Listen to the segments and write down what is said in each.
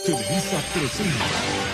Televisa presenta.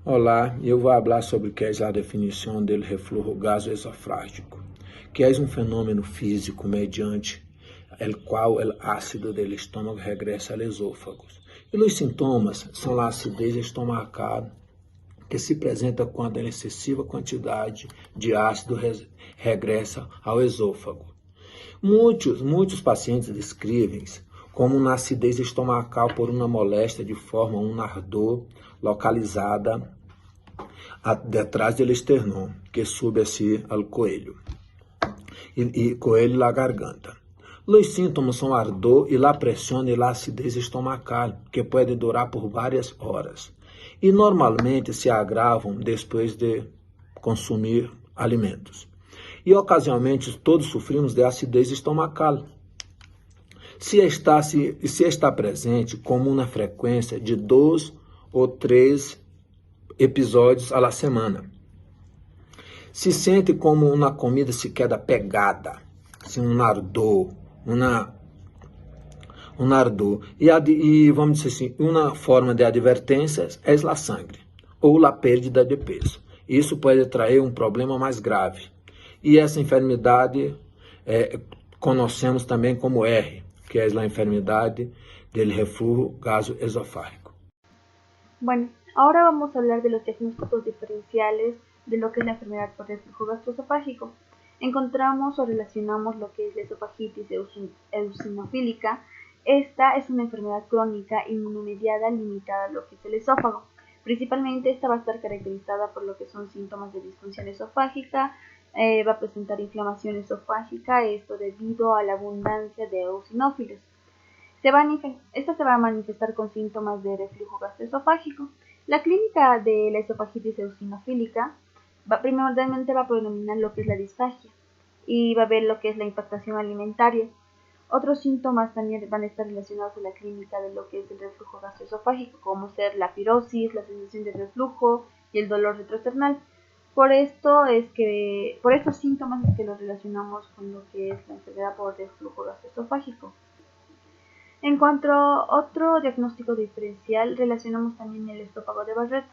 Olá, eu vou falar sobre o que é a definição do reflujo gastroesofágico, que é um fenômeno físico mediante o qual o ácido do estômago regressa ao esôfago. E os sintomas são a acidez estomacal, que se apresenta quando a excessiva quantidade de ácido regressa ao esôfago. Muitos pacientes descrevem como uma acidez estomacal por uma moléstia de forma um ardor localizada detrás do esternão, que sube assim ao coelho, e coelho na garganta. Os sintomas são ardor e la pressão e la acidez estomacal, que pode durar por várias horas, e normalmente se agravam depois de consumir alimentos. E ocasionalmente todos sofrimos de acidez estomacal. Se está presente como uma frequência de 2 ou 3 episódios à semana. Se sente como uma comida se queda pegada, assim, um ardor, e vamos dizer assim, uma forma de advertência é a sangue ou a perda de peso. Isso pode trazer um problema mais grave. E essa enfermidade conhecemos também como R, que é a enfermidade del reflujo gastroesofágico. Bueno, ahora vamos a hablar de los diagnósticos diferenciales de lo que es la enfermedad por reflujo gastroesofágico. Encontramos o relacionamos lo que es la esofagitis eosinofílica. Esta es una enfermedad crónica inmunomediada limitada a lo que es el esófago. Principalmente esta va a estar caracterizada por lo que son síntomas de disfunción esofágica, va a presentar inflamación esofágica, esto debido a la abundancia de eosinófilos. Esta se va a manifestar con síntomas de reflujo gastroesofágico. La clínica de la esofagitis eosinofílica primordialmente va a predominar lo que es la disfagia y va a ver lo que es la impactación alimentaria. Otros síntomas también van a estar relacionados a la clínica de lo que es el reflujo gastroesofágico, como ser la pirosis, la sensación de reflujo y el dolor retrosternal. Por estos síntomas es que los relacionamos con lo que es la enfermedad por reflujo gastroesofágico. En cuanto a otro diagnóstico diferencial, relacionamos también el estófago de Barrett.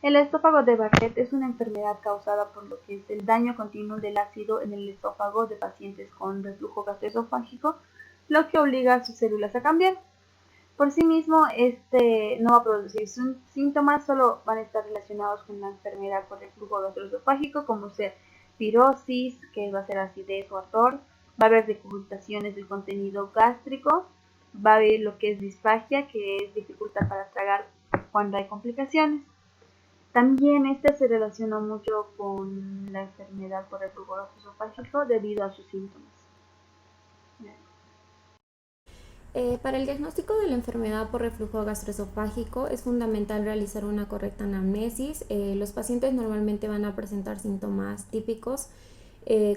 El estófago de Barrett es una enfermedad causada por lo que es el daño continuo del ácido en el esófago de pacientes con reflujo gastroesofágico, lo que obliga a sus células a cambiar. Por sí mismo, este no va a producir síntomas, solo van a estar relacionados con la enfermedad por reflujo gastroesofágico, como ser pirosis, que va a ser acidez o ardor, va a haber decurtaciones del contenido gástrico, va a haber lo que es disfagia, que es dificultad para tragar cuando hay complicaciones. También este se relaciona mucho con la enfermedad por reflujo gastroesofágico debido a sus síntomas. Para el diagnóstico de la enfermedad por reflujo gastroesofágico es fundamental realizar una correcta anamnesis. Los pacientes normalmente van a presentar síntomas típicos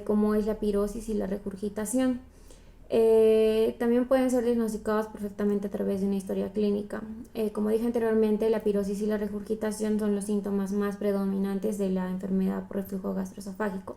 como es la pirosis y la regurgitación. También pueden ser diagnosticados perfectamente a través de una historia clínica. Como dije anteriormente, la pirosis y la regurgitación son los síntomas más predominantes de la enfermedad por reflujo gastroesofágico.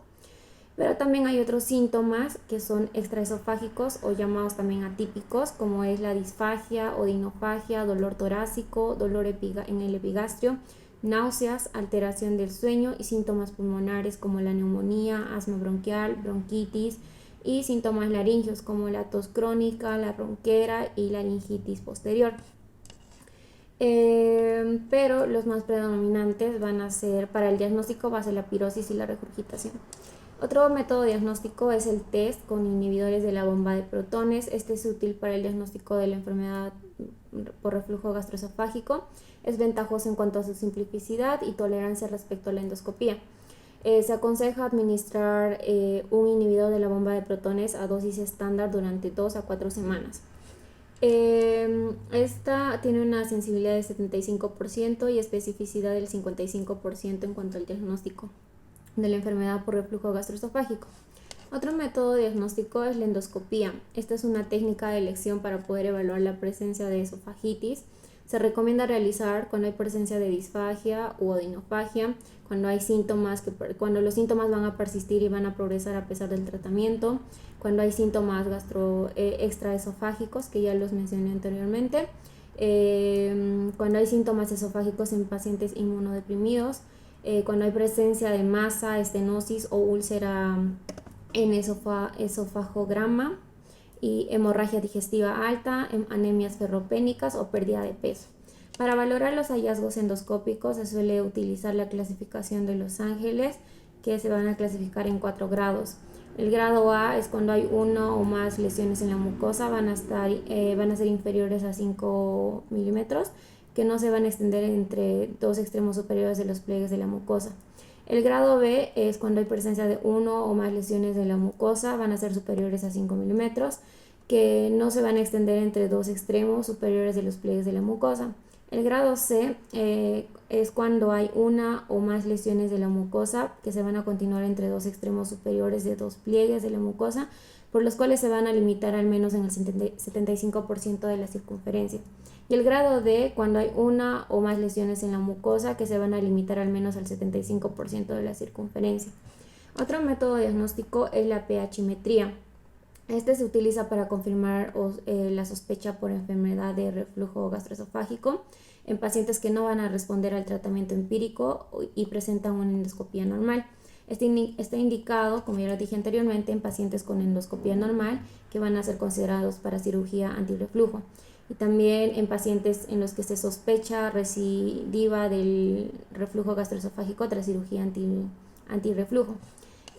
Pero también hay otros síntomas que son extraesofágicos o llamados también atípicos, como es la disfagia, odinofagia, dolor torácico, dolor en el epigastrio, náuseas, alteración del sueño y síntomas pulmonares como la neumonía, asma bronquial, bronquitis y síntomas laringeos como la tos crónica, la ronquera y la laringitis posterior. Pero los más predominantes van a ser, para el diagnóstico va a ser la pirosis y la regurgitación. Otro método diagnóstico es el test con inhibidores de la bomba de protones. Este es útil para el diagnóstico de la enfermedad por reflujo gastroesofágico. Es ventajoso en cuanto a su simplicidad y tolerancia respecto a la endoscopía. Se aconseja administrar un inhibidor de la bomba de protones a dosis estándar durante 2 a 4 semanas. Esta tiene una sensibilidad del 75% y especificidad del 55% en cuanto al diagnóstico de la enfermedad por reflujo gastroesofágico. Otro método diagnóstico es la endoscopía. Esta es una técnica de elección para poder evaluar la presencia de esofagitis. Se recomienda realizar cuando hay presencia de disfagia u odinofagia, cuando los síntomas van a persistir y van a progresar a pesar del tratamiento, cuando hay síntomas extraesofágicos, que ya los mencioné anteriormente, cuando hay síntomas esofágicos en pacientes inmunodeprimidos, cuando hay presencia de masa, estenosis o úlcera en esofagograma, y hemorragia digestiva alta, anemias ferropénicas o pérdida de peso. Para valorar los hallazgos endoscópicos se suele utilizar la clasificación de Los Ángeles, que se van a clasificar en 4 grados. El grado A es cuando hay 1 o más lesiones en la mucosa, van a ser inferiores a 5 milímetros, que no se van a extender entre 2 extremos superiores de los pliegues de la mucosa. El grado B es cuando hay presencia de 1 o más lesiones de la mucosa, van a ser superiores a 5 milímetros, que no se van a extender entre 2 extremos superiores de los pliegues de la mucosa. El grado C es cuando hay 1 o más lesiones de la mucosa, que se van a continuar entre 2 extremos superiores de 2 pliegues de la mucosa, por los cuales se van a limitar al menos en el 75% de la circunferencia. Y el grado D, cuando hay 1 o más lesiones en la mucosa, que se van a limitar al menos al 75% de la circunferencia. Otro método diagnóstico es la pHimetría. Este se utiliza para confirmar la sospecha por enfermedad de reflujo gastroesofágico en pacientes que no van a responder al tratamiento empírico y presentan una endoscopía normal. Está indicado, como ya lo dije anteriormente, en pacientes con endoscopía normal que van a ser considerados para cirugía antirreflujo, y también en pacientes en los que se sospecha recidiva del reflujo gastroesofágico tras cirugía antirreflujo,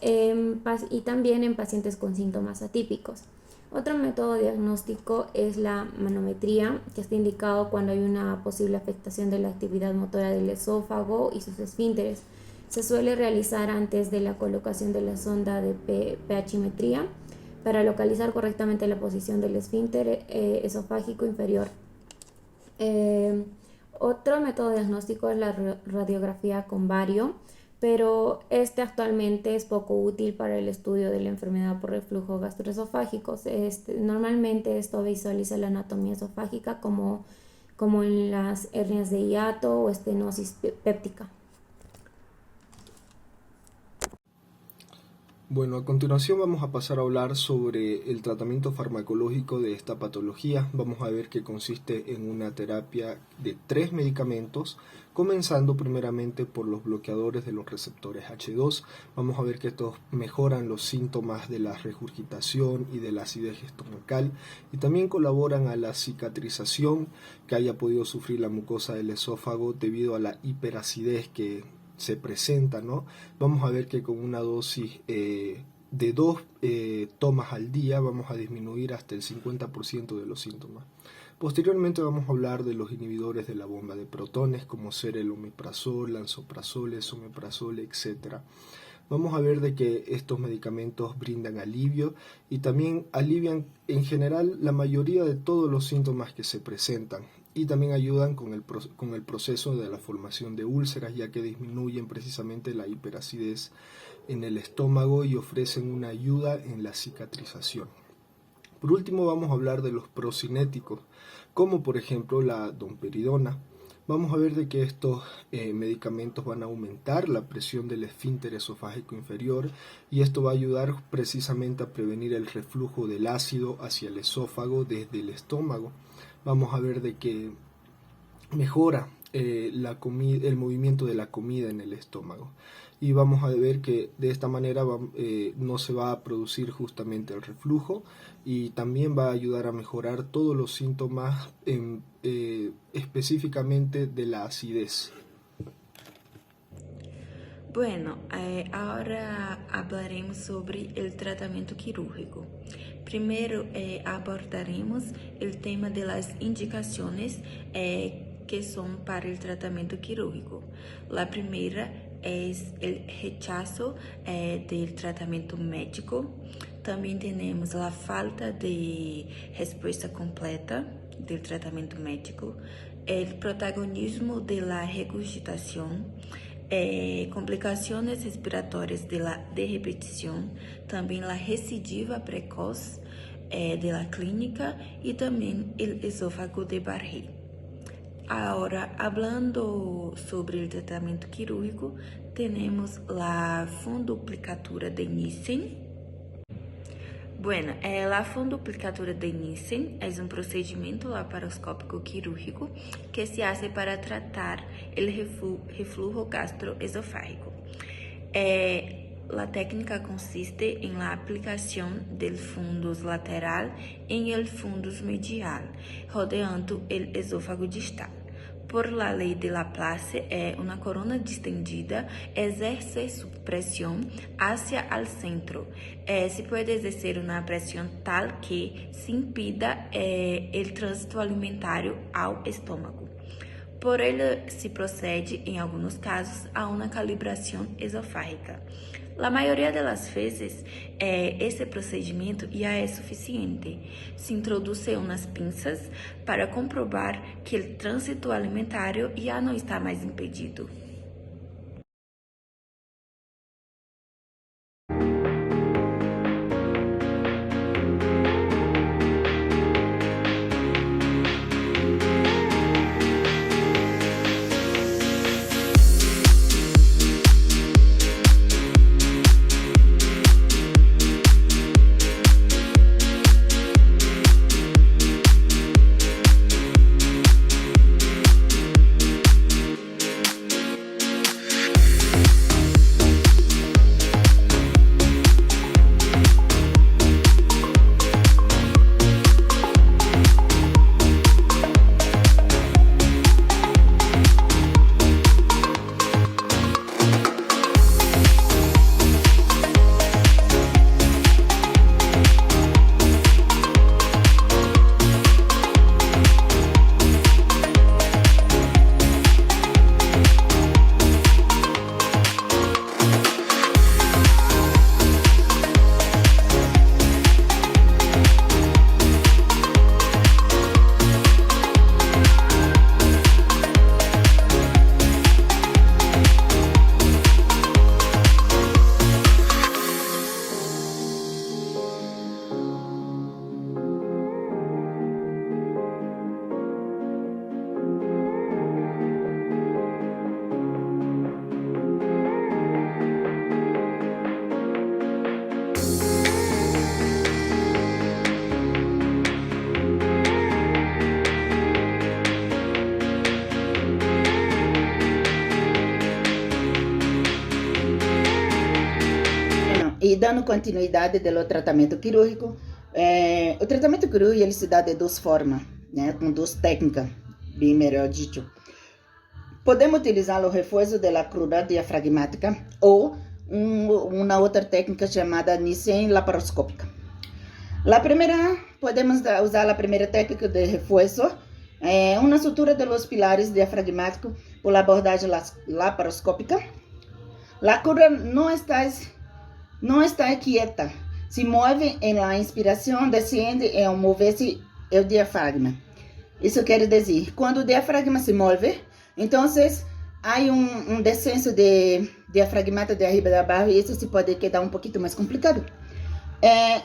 y también en pacientes con síntomas atípicos. Otro método diagnóstico es la manometría, que está indicado cuando hay una posible afectación de la actividad motora del esófago y sus esfínteres. Se suele realizar antes de la colocación de la sonda de pHimetría para localizar correctamente la posición del esfínter esofágico inferior. Otro método diagnóstico es la radiografía con bario, pero este actualmente es poco útil para el estudio de la enfermedad por reflujo gastroesofágico. Normalmente esto visualiza la anatomía esofágica como en las hernias de hiato o estenosis péptica. Bueno, a continuación vamos a pasar a hablar sobre el tratamiento farmacológico de esta patología. Vamos a ver que consiste en una terapia de 3 medicamentos, comenzando primeramente por los bloqueadores de los receptores H2. Vamos a ver que estos mejoran los síntomas de la regurgitación y de la acidez estomacal, y también colaboran a la cicatrización que haya podido sufrir la mucosa del esófago debido a la hiperacidez que se presenta, ¿no? Vamos a ver que con una dosis de 2 tomas al día vamos a disminuir hasta el 50% de los síntomas. Posteriormente vamos a hablar de los inhibidores de la bomba de protones, como ser el omeprazol, lansoprazol, esomeprazol, etc. Vamos a ver de que estos medicamentos brindan alivio y también alivian en general la mayoría de todos los síntomas que se presentan, y también ayudan con el proceso de la formación de úlceras, ya que disminuyen precisamente la hiperacidez en el estómago y ofrecen una ayuda en la cicatrización. Por último vamos a hablar de los procinéticos, como por ejemplo la domperidona. Vamos a ver de que estos medicamentos van a aumentar la presión del esfínter esofágico inferior, y esto va a ayudar precisamente a prevenir el reflujo del ácido hacia el esófago desde el estómago. Vamos a ver de que mejora el movimiento de la comida en el estómago. Y vamos a ver que de esta manera no se va a producir justamente el reflujo, y también va a ayudar a mejorar todos los síntomas específicamente de la acidez. Bueno, ahora hablaremos sobre el tratamiento quirúrgico. Primero abordaremos el tema de las indicaciones que son para el tratamiento quirúrgico. La primera es el rechazo del tratamiento médico. También tenemos la falta de respuesta completa del tratamiento médico, el protagonismo de la regurgitación, complicaciones respiratorias de repetición, también la recidiva precoz de la clínica y también el esófago de Barré. Ahora, hablando sobre el tratamiento quirúrgico, tenemos la funduplicatura de Nissen. Bueno, la funduplicatura de Nissen es un procedimiento laparoscópico quirúrgico que se hace para tratar el reflujo gastroesofágico. La técnica consiste en la aplicación del fundus lateral en el fundus medial, rodeando el esófago distal. Por la ley de Laplace, una corona distendida ejerce su presión hacia el centro. Se puede ejercer una presión tal que se impida el tránsito alimentario al estómago. Por ello, se procede, en algunos casos, a una calibración esofágica. La mayoría de las veces, ese procedimiento ya es suficiente. Se introduce unas pinzas para comprobar que el tránsito alimentario ya no está más impedido. E dando continuidade do tratamento quirúrgico, o tratamento quirúrgico ele se dá de duas formas, né, com duas técnicas, bem melhor dito. Podemos utilizar o reforço da crura diafragmática ou uma outra técnica chamada Nissen laparoscópica. La primera, podemos usar a primeira técnica de reforço, uma sutura de los pilares diafragmáticos por abordagem laparoscópica. La cura não está quieta, se move em la inspiração, descende em mover-se o diafragma. Isso quer dizer, quando o diafragma se move, então há descenso de diafragmata de arriba da barra, e isso se pode quedar um pouquinho mais complicado.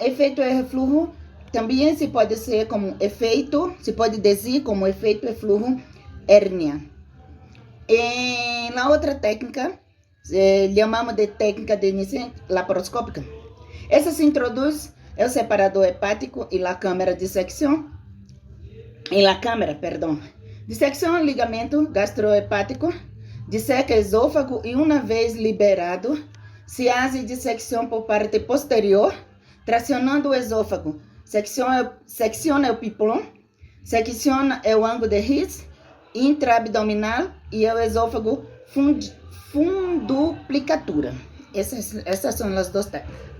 Efeito refluxo também se pode ser como efeito, se pode dizer como efeito refluxo hérnia. E na outra técnica, chamamos de técnica de Nissen laparoscópica. Essa se introduz o separador hepático e a câmara de secção, Dissecciona o ligamento gastrohepático, disseca esôfago e, uma vez liberado, se hace dissecção por parte posterior, tracionando o esôfago. Secciona o pípulon, secciona o ângulo de His intraabdominal e o esôfago funduplicatura. Essas são as duas técnicas.